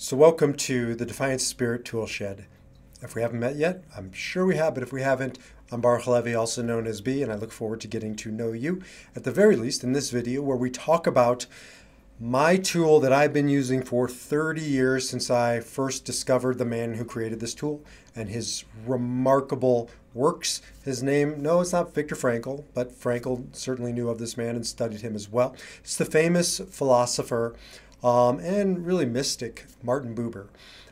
So welcome to the Defiant Spirit Toolshed. If we haven't met yet, I'm sure we have, but if we haven't, I'm Baruch Levy, also known as B, and I look forward to getting to know you, at the very least in this video, where we talk about my tool that I've been using for 30 years since I first discovered the man who created this tool and his remarkable works. His name, no, it's not Viktor Frankl, but Frankl certainly knew of this man and studied him as well. It's the famous philosopher and really mystic, Martin Buber.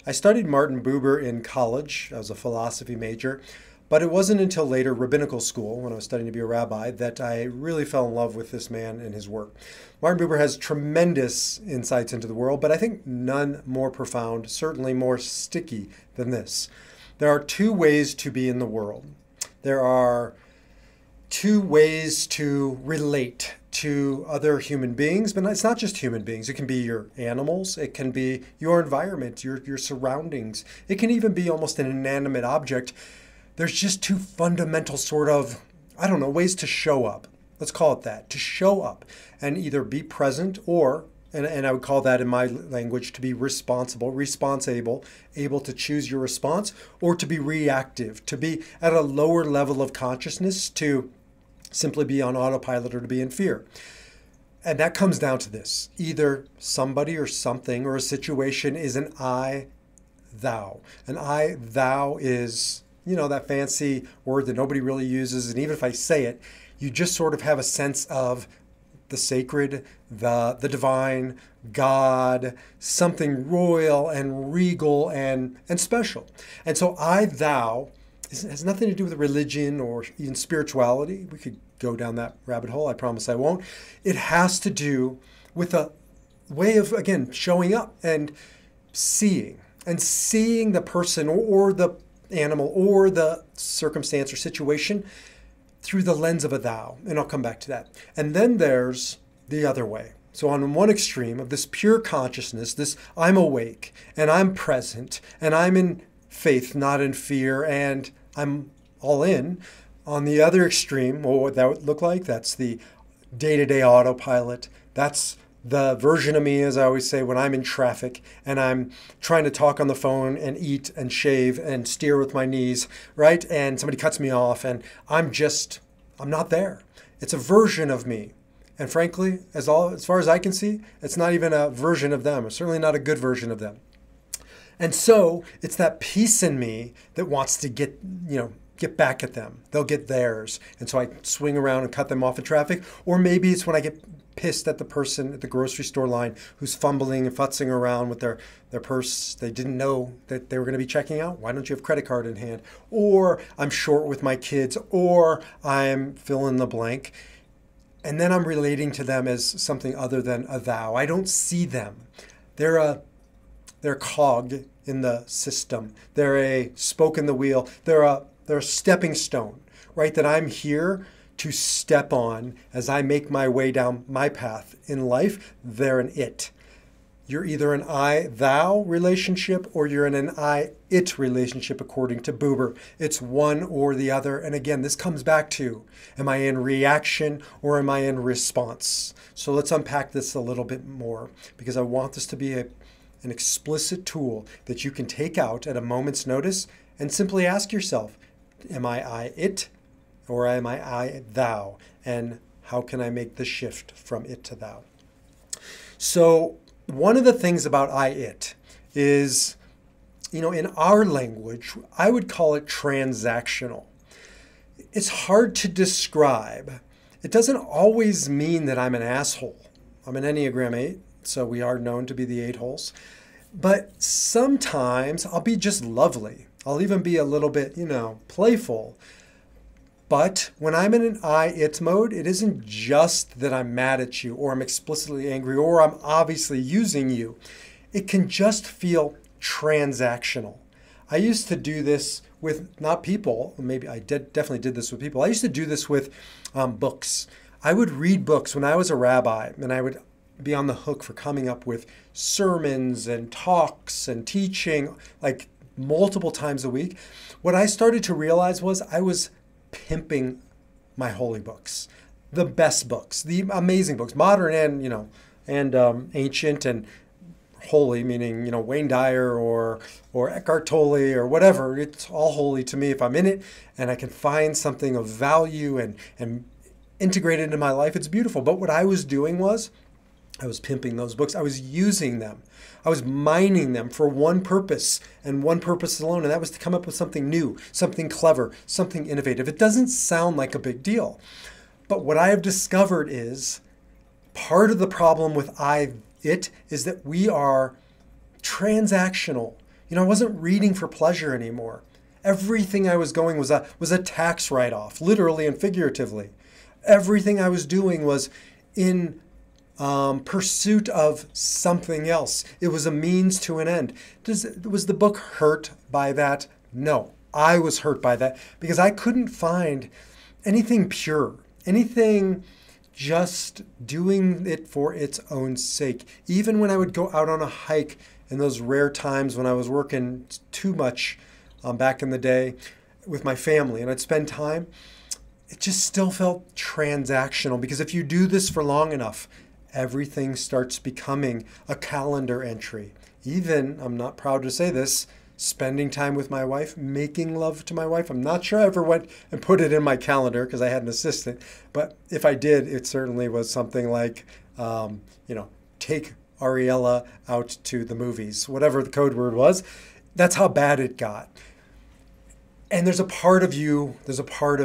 I studied Martin Buber in college. I was a philosophy major, but it wasn't until later rabbinical school, when I was studying to be a rabbi, that I really fell in love with this man and his work. Martin Buber has tremendous insights into the world, but I think none more profound, certainly more sticky than this. There are two ways to be in the world. There are two ways to relate to other human beings, but it's not just human beings. It can be your animals. It can be your environment, your surroundings. It can even be almost an inanimate object. There's just two fundamental sort of, ways to show up. Let's call it that, to show up and either be present or, and I would call that in my language, to be responsible, able to choose your response, or to be reactive, to be at a lower level of consciousness, to simply be on autopilot or to be in fear. And that comes down to this. Either somebody or something or a situation is an I, thou. An I, thou is, that fancy word that nobody really uses. And even if I say it, you just sort of have a sense of the sacred, the divine, God, something royal and regal and special. And so I, thou, it has nothing to do with religion or even spirituality. We could go down that rabbit hole. I promise I won't. It has to do with a way of, again, showing up and seeing the person or the animal or the circumstance or situation through the lens of a thou. And I'll come back to that. And then there's the other way. So on one extreme of this pure consciousness, this I'm awake and I'm present and I'm in faith, not in fear, and I'm all in. On the other extreme, well, what that would look like, that's the day-to-day autopilot. That's the version of me, as I always say, when I'm in traffic and I'm trying to talk on the phone and eat and shave and steer with my knees, right? And somebody cuts me off and I'm not there. It's a version of me. And frankly, as far as I can see, it's not even a version of them. It's certainly not a good version of them. And so it's that piece in me that wants to get back at them. They'll get theirs. And so I swing around and cut them off in traffic. Or maybe it's when I get pissed at the person at the grocery store line who's fumbling and futzing around with their purse. They didn't know that they were going to be checking out. Why don't you have a credit card in hand? Or I'm short with my kids. Or I'm fill in the blank. And then I'm relating to them as something other than a thou. I don't see them. They're a cog in the system. They're a spoke in the wheel. They're a stepping stone, right? That I'm here to step on as I make my way down my path in life. They're an it. You're either an I-thou relationship or you're in an I-it relationship, according to Buber. It's one or the other. And again, this comes back to, am I in reaction or am I in response? So let's unpack this a little bit more, because I want this to be an explicit tool that you can take out at a moment's notice and simply ask yourself, am I it or am I thou? And how can I make the shift from it to thou? So one of the things about I it is, in our language, I would call it transactional. It's hard to describe. It doesn't always mean that I'm an asshole. I'm an Enneagram 8, so we are known to be the 8 holes. But sometimes I'll be just lovely. I'll even be a little bit, playful. But when I'm in an I-it mode, it isn't just that I'm mad at you or I'm explicitly angry or I'm obviously using you. It can just feel transactional. I used to do this with, not people, maybe I definitely did this with people. I used to do this with books. I would read books when I was a rabbi, and I would be on the hook for coming up with sermons and talks and teaching like multiple times a week. What I started to realize was I was pimping my holy books, the best books, the amazing books, modern and ancient and holy, meaning, Wayne Dyer or Eckhart Tolle or whatever. It's all holy to me if I'm in it and I can find something of value and integrate it into my life. It's beautiful. But what I was doing was I was pimping those books. I was using them. I was mining them for one purpose and one purpose alone, and that was to come up with something new, something clever, something innovative. It doesn't sound like a big deal. But what I have discovered is part of the problem with it is that we are transactional. I wasn't reading for pleasure anymore. Everything I was going was a tax write-off, literally and figuratively. Everything I was doing was in pursuit of something else. It was a means to an end. Was the book hurt by that? No, I was hurt by that because I couldn't find anything pure, anything just doing it for its own sake. Even when I would go out on a hike in those rare times when I was working too much back in the day with my family and I'd spend time, it just still felt transactional because if you do this for long enough, everything starts becoming a calendar entry. Even, I'm not proud to say this, spending time with my wife, making love to my wife. I'm not sure I ever went and put it in my calendar because I had an assistant. But if I did, it certainly was something like, take Ariella out to the movies, whatever the code word was. That's how bad it got. And there's a part of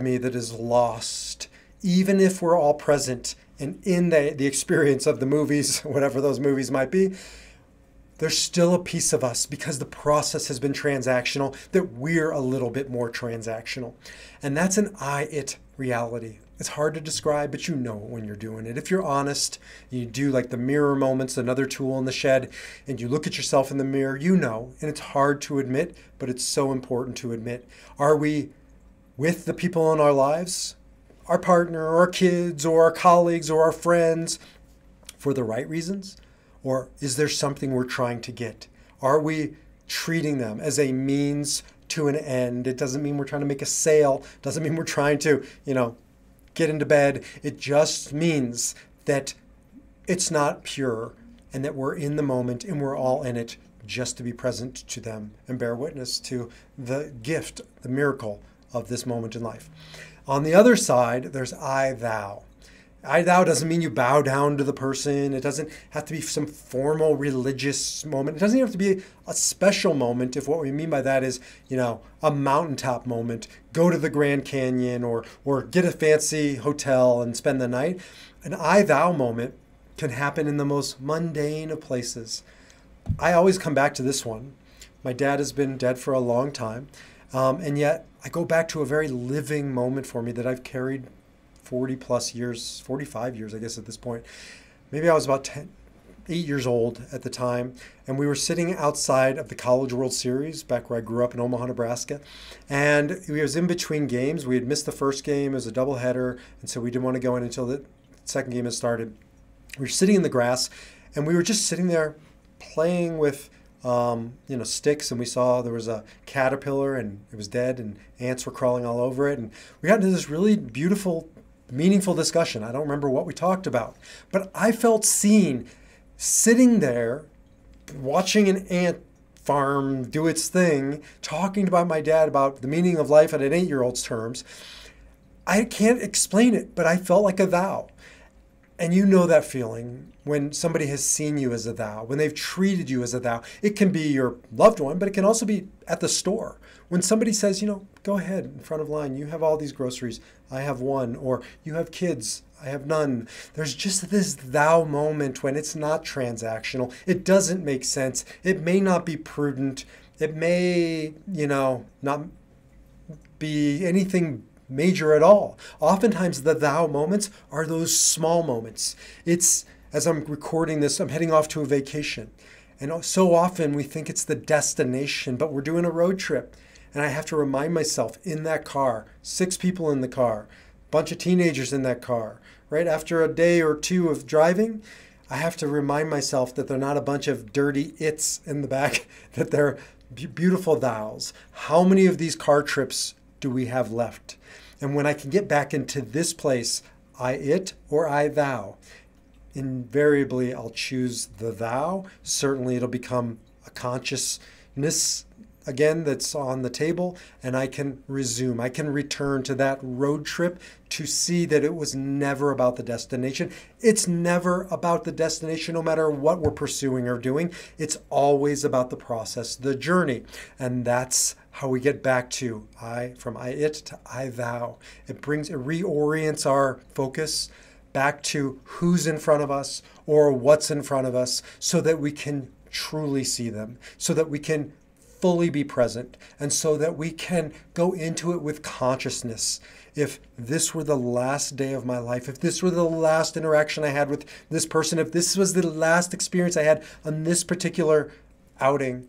me that is lost, even if we're all present and in the experience of the movies, whatever those movies might be. There's still a piece of us because the process has been transactional that we're a little bit more transactional. And that's an it reality. It's hard to describe, but you know it when you're doing it. If you're honest, you do like the mirror moments, another tool in the shed, and you look at yourself in the mirror, you know, and it's hard to admit, but it's so important to admit. Are we with the people in our lives, our partner or our kids or our colleagues or our friends for the right reasons? Or is there something we're trying to get? Are we treating them as a means to an end? It doesn't mean we're trying to make a sale. It doesn't mean we're trying to, get into bed. It just means that it's not pure and that we're in the moment and we're all in it just to be present to them and bear witness to the gift, the miracle of this moment in life. On the other side, there's thou. Thou doesn't mean you bow down to the person. It doesn't have to be some formal religious moment. It doesn't have to be a special moment if what we mean by that is, a mountaintop moment. Go to the Grand Canyon or get a fancy hotel and spend the night. An thou moment can happen in the most mundane of places. I always come back to this one. My dad has been dead for a long time, and yet I go back to a very living moment for me that I've carried 40 plus years, 45 years, I guess at this point. Maybe I was about 8 years old at the time. And we were sitting outside of the College World Series back where I grew up in Omaha, Nebraska. And it was in between games. We had missed the first game. It was a doubleheader. And so we didn't want to go in until the second game had started. We were sitting in the grass and we were just sitting there playing with sticks, and we saw there was a caterpillar and it was dead and ants were crawling all over it. And we got into this really beautiful, meaningful discussion. I don't remember what we talked about, but I felt seen sitting there watching an ant farm do its thing, talking about my dad about the meaning of life at an 8-year-old's terms. I can't explain it, but I felt like a thou. And you know that feeling when somebody has seen you as a thou, when they've treated you as a thou. It can be your loved one, but it can also be at the store. When somebody says, go ahead in front of line, you have all these groceries, I have one, or you have kids, I have none. There's just this thou moment when it's not transactional. It doesn't make sense. It may not be prudent. It may, not be anything major at all. Oftentimes the thou moments are those small moments. It's, as I'm recording this, I'm heading off to a vacation. And so often we think it's the destination, but we're doing a road trip. And I have to remind myself in that car, 6 people in the car, bunch of teenagers in that car, right? After a day or two of driving, I have to remind myself that they're not a bunch of dirty its in the back, that they're beautiful thous. How many of these car trips do we have left? And when I can get back into this place, I it or I thou, invariably I'll choose the thou. Certainly it'll become a consciousness again that's on the table, and I can resume. I can return to that road trip to see that it was never about the destination. It's never about the destination, no matter what we're pursuing or doing. It's always about the process, the journey. And that's how we get back to I, from I it to I thou. It reorients our focus back to who's in front of us or what's in front of us, so that we can truly see them, so that we can fully be present, and so that we can go into it with consciousness. If this were the last day of my life, if this were the last interaction I had with this person, if this was the last experience I had on this particular outing,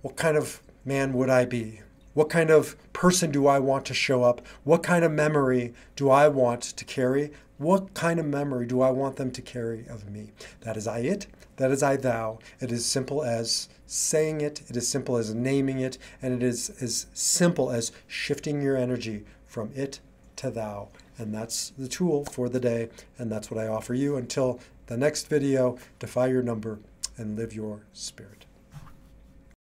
what kind of man would I be? What kind of person do I want to show up? What kind of memory do I want to carry? What kind of memory do I want them to carry of me? That is I it, that is I thou. It is simple as saying it, it is simple as naming it, and it is as simple as shifting your energy from it to thou. And that's the tool for the day, and that's what I offer you. Until the next video, defy your number and live your spirit.